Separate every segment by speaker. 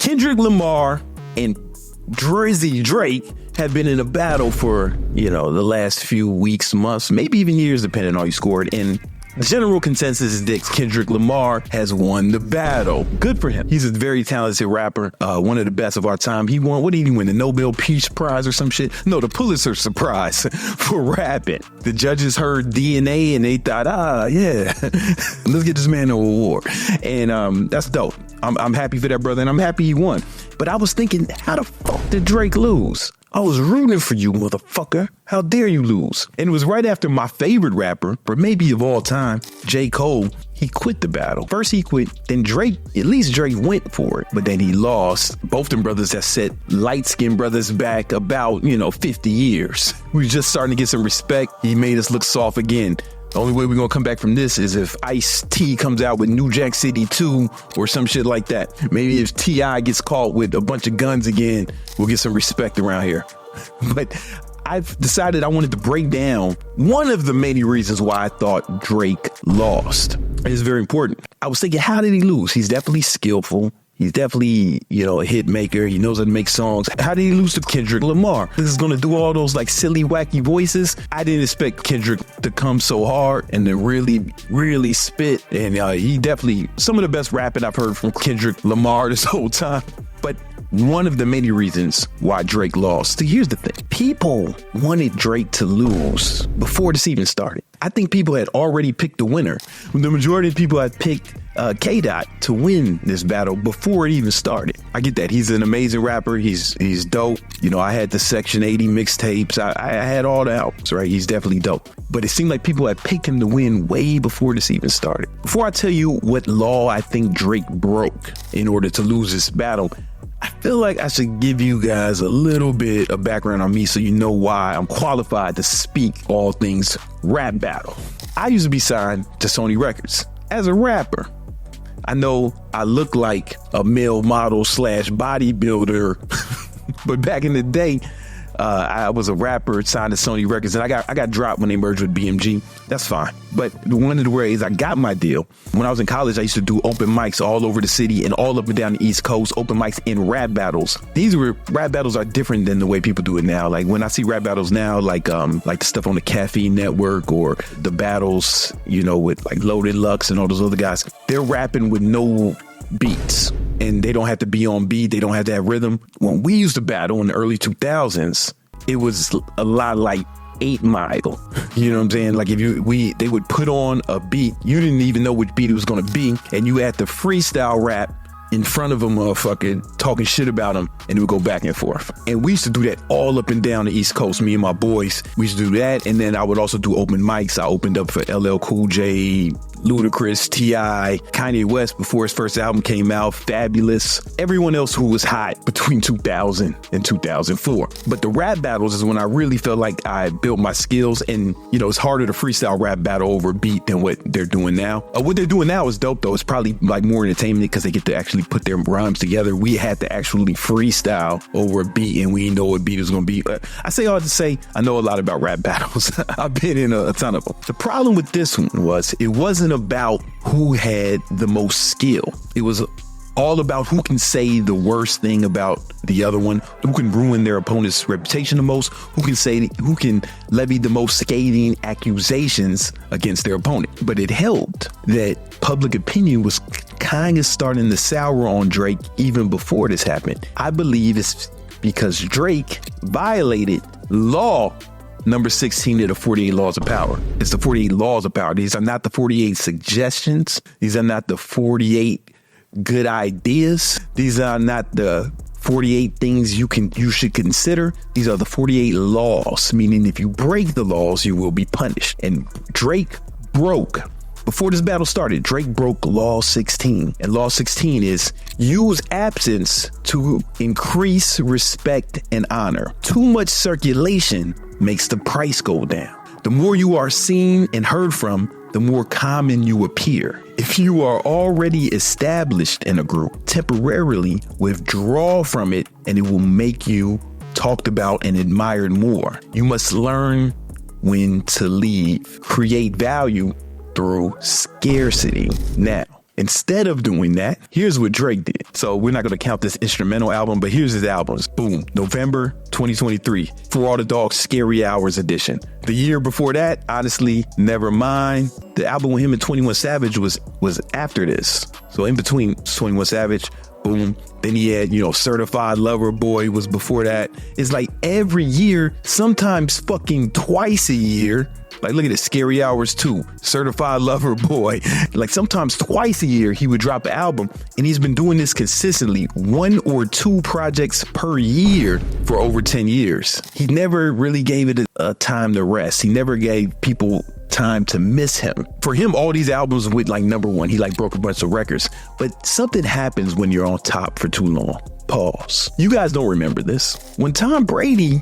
Speaker 1: Kendrick Lamar and Drizzy Drake have been in a battle for, the last few weeks, months, maybe even years, depending on how you scored. And the general consensus is that Kendrick Lamar has won the battle. Good for him. He's a very talented rapper, one of the best of our time. He won, what did he win? The Nobel Peace Prize or some shit? No, the Pulitzer Prize for rapping. The judges heard DNA and they thought, yeah, let's get this man an award. And that's dope. I'm happy for that brother, and I'm happy he won. But I was thinking, how the fuck did Drake lose? I was rooting for you, motherfucker. How dare you lose? And it was right after my favorite rapper, or maybe of all time, J. Cole, he quit the battle. First he quit, then Drake, at least Drake went for it, but then he lost. Both them brothers that set light-skinned brothers back about, 50 years. We were just starting to get some respect. He made us look soft again. The only way we're going to come back from this is if Ice-T comes out with New Jack City 2 or some shit like that. Maybe if T.I. gets caught with a bunch of guns again, we'll get some respect around here. But I've decided I wanted to break down one of the many reasons why I thought Drake lost. It's very important. I was thinking, how did he lose? He's definitely skillful. He's definitely, a hit maker. He knows how to make songs. How did he lose to Kendrick Lamar? This is going to do all those silly, wacky voices. I didn't expect Kendrick to come so hard and to really, really spit. And he definitely, some of the best rapping I've heard from Kendrick Lamar this whole time. But one of the many reasons why Drake lost. So here's the thing. People wanted Drake to lose before this even started. I think people had already picked the winner. The majority of people had picked K-Dot to win this battle before it even started. I get that. He's an amazing rapper. He's dope. I had the Section 80 mixtapes. I had all the albums, right? He's definitely dope. But it seemed like people had picked him to win way before this even started. Before I tell you what law I think Drake broke in order to lose this battle, I feel like I should give you guys a little bit of background on me so you know why I'm qualified to speak all things rap battle. I used to be signed to Sony Records as a rapper. I know I look like a male model / bodybuilder, but back in the day, I was a rapper signed to Sony Records, and I got dropped when they merged with BMG. That's fine. But one of the ways I got my deal, when I was in college, I used to do open mics all over the city and all up and down the East Coast, open mics in rap battles. Rap battles are different than the way people do it now. Like when I see rap battles now, like the stuff on the Caffeine Network or the battles, with like Loaded Lux and all those other guys, they're rapping with no beats. And they don't have to be on beat. They don't have to have rhythm. When we used to battle in the early 2000s, it was a lot like 8 Mile. You know what I'm saying? Like they would put on a beat. You didn't even know which beat it was going to be. And you had to freestyle rap in front of a motherfucker talking shit about him, and it would go back and forth. And we used to do that all up and down the East Coast, me and my boys. We used to do that, and then I would also do open mics. I opened up for LL Cool J, Ludacris, T.I., Kanye West before his first album came out, Fabulous, everyone else who was hot between 2000 and 2004. But the rap battles is when I really felt like I built my skills, and it's harder to freestyle rap battle over a beat than what they're doing now. What they're doing now is dope though. It's probably like more entertainment because they get to actually put their rhymes together. We had to actually freestyle over a beat, and we didn't know what beat it was going to be. I say all to say I know a lot about rap battles. I've been in a ton of them. The problem with this one was it wasn't about who had the most skill. It was all about who can say the worst thing about the other one, who can ruin their opponent's reputation the most, who can levy the most scathing accusations against their opponent. But it helped that public opinion was kind of starting to sour on Drake even before this happened. I believe it's because Drake violated law number 16 of the 48 Laws of Power. It's the 48 Laws of Power. These are not the 48 suggestions. These are not the 48 good ideas. These are not the 48 things you should consider. These are the 48 laws, meaning if you break the laws, you will be punished. And Drake broke. Before this battle started, Drake broke Law 16. And Law 16 is use absence to increase respect and honor. Too much circulation makes the price go down. The more you are seen and heard from, the more common you appear. If you are already established in a group, temporarily withdraw from it and it will make you talked about and admired more. You must learn when to leave. Create value through scarcity. Now, Instead of doing that, here's what Drake did. So we're not going to count this instrumental album, but here's his albums. Boom. November 2023. For All the Dogs, Scary Hours edition. The year before that, honestly, Nevermind. The album with him and 21 Savage was after this. So in between 21 Savage, boom. Then he had, Certified Lover Boy was before that. It's like every year, sometimes fucking twice a year. Like, look at this, Scary Hours 2, Certified Lover Boy. Like, sometimes twice a year, he would drop an album. And he's been doing this consistently, 1 or 2 projects per year for over 10 years. He never really gave it a time to rest. He never gave people time to miss him. For him, all these albums went like number 1. He like broke a bunch of records. But something happens when you're on top for too long. Pause. You guys don't remember this. When Tom Brady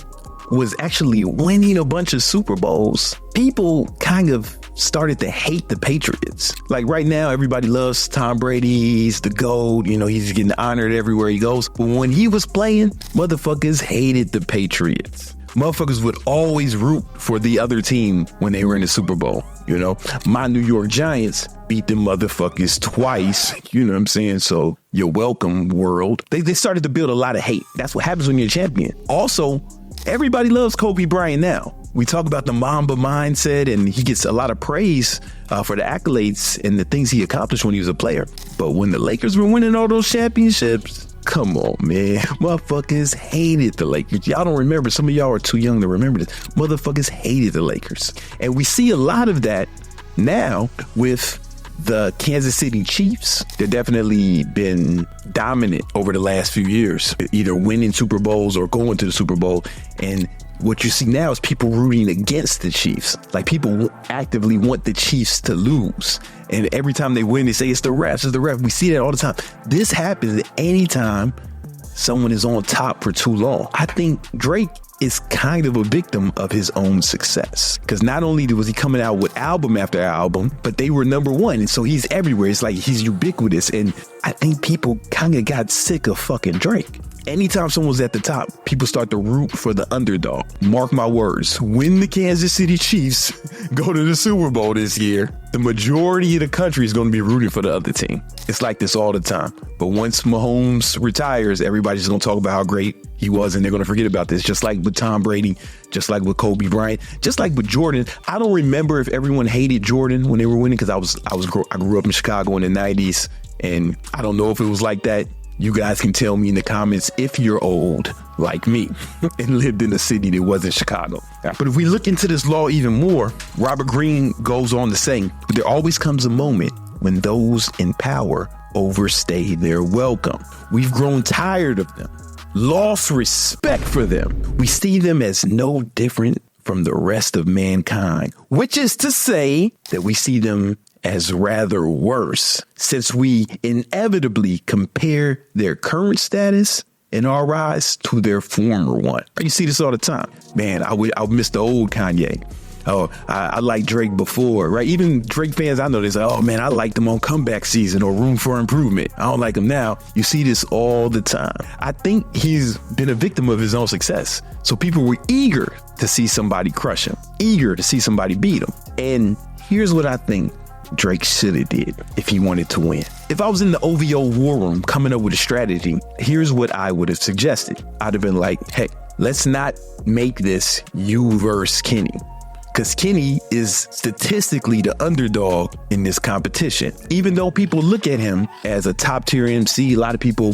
Speaker 1: was actually winning a bunch of Super Bowls, people kind of started to hate the Patriots. Like right now, everybody loves Tom Brady. He's the GOAT. He's getting honored everywhere he goes. But when he was playing, motherfuckers hated the Patriots. Motherfuckers would always root for the other team when they were in the Super Bowl. My New York Giants beat them motherfuckers twice. You know what I'm saying? So you're welcome, world. They started to build a lot of hate. That's what happens when you're a champion. Also, everybody loves Kobe Bryant now. We talk about the Mamba mindset, and he gets a lot of praise for the accolades and the things he accomplished when he was a player. But when the Lakers were winning all those championships, come on, man. Motherfuckers hated the Lakers. Y'all don't remember. Some of y'all are too young to remember this. Motherfuckers hated the Lakers. And we see a lot of that now with the Kansas City Chiefs. They've definitely been dominant over the last few years, either winning Super Bowls or going to the Super Bowl. And what you see now is people rooting against the Chiefs. Like, people actively want the Chiefs to lose. And every time they win, they say it's the refs, it's the ref. We see that all the time. This happens anytime someone is on top for too long. I think Drake is kind of a victim of his own success, because not only was he coming out with album after album, but they were number 1. And so he's everywhere. It's like he's ubiquitous. And I think people kind of got sick of fucking Drake. Anytime someone's at the top, people start to root for the underdog. Mark my words. When the Kansas City Chiefs go to the Super Bowl this year, the majority of the country is going to be rooting for the other team. It's like this all the time. But once Mahomes retires, everybody's going to talk about how great he was, and they're going to forget about this. Just like with Tom Brady, just like with Kobe Bryant, just like with Jordan. I don't remember if everyone hated Jordan when they were winning, because I grew up in Chicago in the 90s, and I don't know if it was like that. You guys can tell me in the comments if you're old like me and lived in a city that wasn't Chicago. But if we look into this law even more, Robert Greene goes on to say, but there always comes a moment when those in power overstay their welcome. We've grown tired of them, lost respect for them. We see them as no different from the rest of mankind, which is to say that we see them as rather worse, since we inevitably compare their current status in our eyes to their former one. You see this all the time. Man, I miss the old Kanye. Oh, I liked Drake before, right? Even Drake fans, I know they say, oh man, I liked him on Comeback Season or Room for Improvement. I don't like him now. You see this all the time. I think he's been a victim of his own success. So people were eager to see somebody crush him, eager to see somebody beat him. And here's what I think Drake should have did if he wanted to win. If I was in the OVO war room coming up with a strategy, here's what I would have suggested. I'd have been like, hey, let's not make this you versus Kenny, because Kenny is statistically the underdog in this competition. Even though people look at him as a top tier MC, a lot of people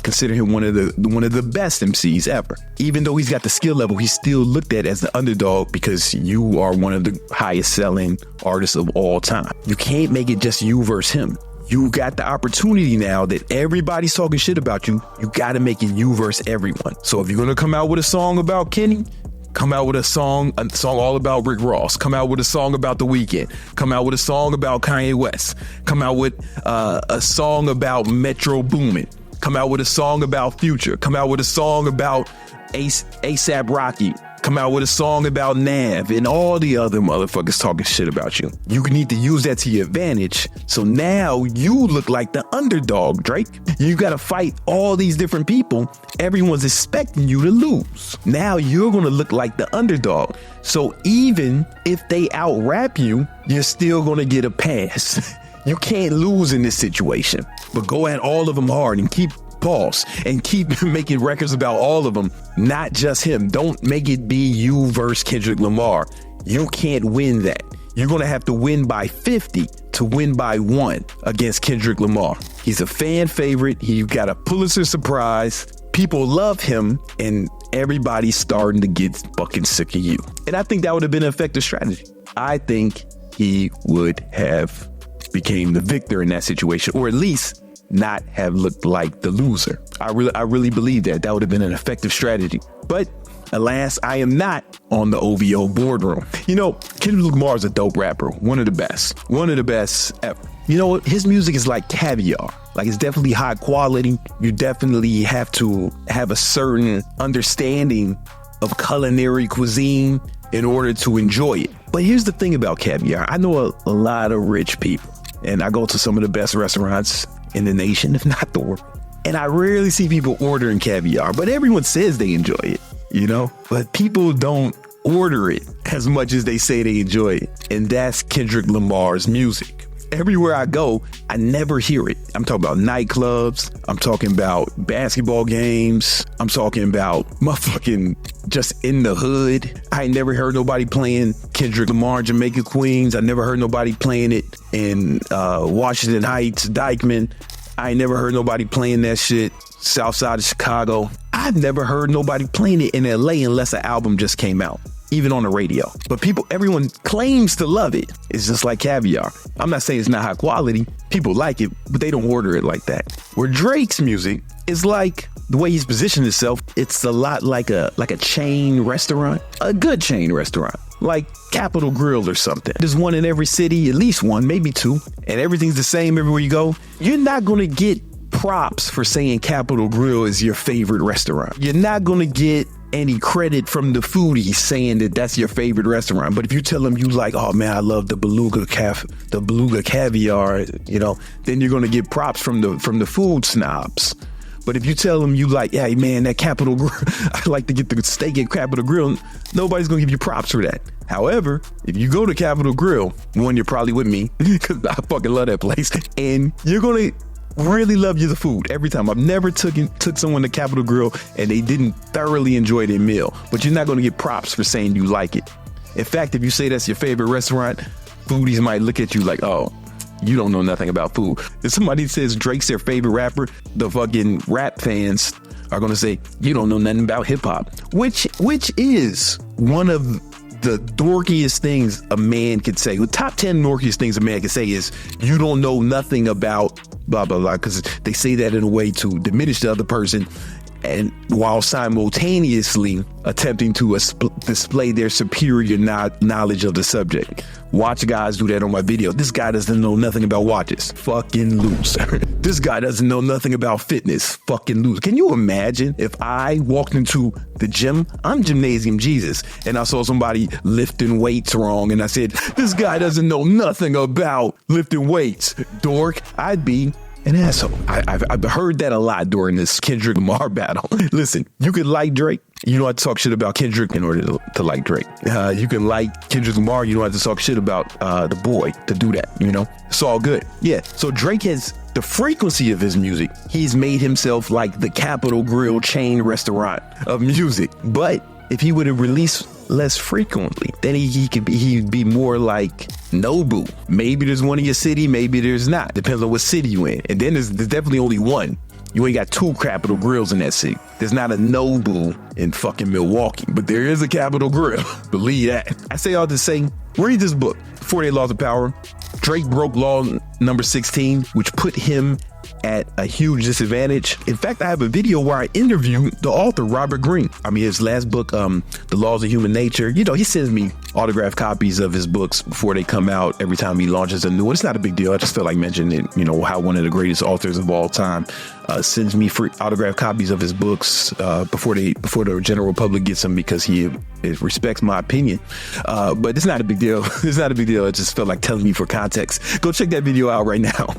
Speaker 1: consider him one of the best MCs ever. Even though he's got the skill level, he's still looked at as the underdog because you are one of the highest selling artists of all time. You can't make it just you versus him. You got the opportunity now that everybody's talking shit about you. You got to make it you versus everyone. So if you're going to come out with a song about Kenny, come out with a song all about Rick Ross. Come out with a song about The Weeknd. Come out with a song about Kanye West. Come out with a song about Metro Boomin. Come out with a song about Future. Come out with a song about A$AP Rocky. Come out with a song about Nav and all the other motherfuckers talking shit about you. You need to use that to your advantage. So now you look like the underdog, Drake. You got to fight all these different people. Everyone's expecting you to lose. Now you're going to look like the underdog. So even if they out rap you, you're still going to get a pass. You can't lose in this situation, but go at all of them hard and keep pause and keep making records about all of them, not just him. Don't make it be you versus Kendrick Lamar. You can't win that. You're going to have to win by 50 to win by 1 against Kendrick Lamar. He's a fan favorite. He got a Pulitzer Prize. People love him, and everybody's starting to get fucking sick of you. And I think that would have been an effective strategy. I think he would have became the victor in that situation, or at least not have looked like the loser. I really believe that would have been an effective strategy. But alas, I am not on the OVO boardroom. You know, Kendrick Lamar is a dope rapper. One of the best ever. You know, his music is like caviar. Like, it's definitely high quality. You definitely have to have a certain understanding of culinary cuisine in order to enjoy it. But here's the thing about caviar. I know a lot of rich people, and I go to some of the best restaurants in the nation, if not the world. And I rarely see people ordering caviar, but everyone says they enjoy it, you know? But people don't order it as much as they say they enjoy it. And that's Kendrick Lamar's music. Everywhere I go, I never hear it. I'm talking about nightclubs. I'm talking about basketball games. I'm talking about motherfucking just in the hood. I ain't never heard nobody playing Kendrick Lamar, Jamaica Queens. I never heard nobody playing it in Washington Heights, Dykeman. I ain't never heard nobody playing that shit south side of Chicago. I've never heard nobody playing it in LA unless an album just came out, even on the radio. But everyone claims to love it. It's just like caviar. I'm not saying it's not high quality. People like it, but they don't order it like that. Where Drake's music is like the way he's positioned himself. It's a lot like a chain restaurant, a good chain restaurant, like Capitol Grill or something. There's one in every city, at least one, maybe two, and everything's the same everywhere you go. You're not going to get props for saying Capitol Grill is your favorite restaurant. You're not going to get any credit from the foodies saying that that's your favorite restaurant. But if you tell them you like, oh man, I love the beluga caviar, you know, then you're going to get props from the food snobs. But if you tell them you like, yeah, man, that Capitol Grill, I like to get the steak at Capitol Grill, nobody's going to give you props for that. However, if you go to Capitol Grill, one, you're probably with me because I fucking love that place, and you're going to really love you the food every time. I've never took someone to Capitol Grill and they didn't thoroughly enjoy their meal, but you're not going to get props for saying you like it. In fact, if you say that's your favorite restaurant, foodies might look at you like, oh, you don't know nothing about food. If somebody says Drake's their favorite rapper, the fucking rap fans are going to say, you don't know nothing about hip hop, which is one of the dorkiest things a man could say. The top 10 dorkiest things a man could say is, you don't know nothing about blah, blah, blah, because they say that in a way to diminish the other person, and while simultaneously attempting to display their superior knowledge of the subject. Watch guys do that on my video. This guy doesn't know nothing about watches. Fucking loser. This guy doesn't know nothing about fitness. Fucking loser. Can you imagine if I walked into the gym? I'm Gymnasium Jesus, and I saw somebody lifting weights wrong, and I said, this guy doesn't know nothing about lifting weights. Dork. I'd be an asshole. I've heard that a lot during this Kendrick Lamar battle. Listen, you could like Drake. You don't have to talk shit about Kendrick in order to like Drake. You can like Kendrick Lamar. You don't have to talk shit about the boy to do that. You know, it's all good. Yeah. So Drake has the frequency of his music. He's made himself like the Capitol Grill chain restaurant of music. But if he would have released less frequently, then he'd be more like Nobu. Maybe there's one in your city, maybe there's not. Depends on what city you in. And then there's definitely only one. You ain't got two Capitol Grills in that city. There's not a Nobu in fucking Milwaukee, but there is a Capitol Grill. Believe that. I say all to say, read this book, 48 Laws of Power. Drake broke law number 16, which put him at a huge disadvantage. In fact, I have a video where I interviewed the author, Robert Greene. I mean, his last book, The Laws of Human Nature. You know, he sends me autographed copies of his books before they come out every time he launches a new one. It's not a big deal. I just feel like mentioning it, you know, how one of the greatest authors of all time sends me free autographed copies of his books before the general public gets them, because he respects my opinion. But it's not a big deal. It's not a big deal. It just felt like telling me for context. Go check that video out right now.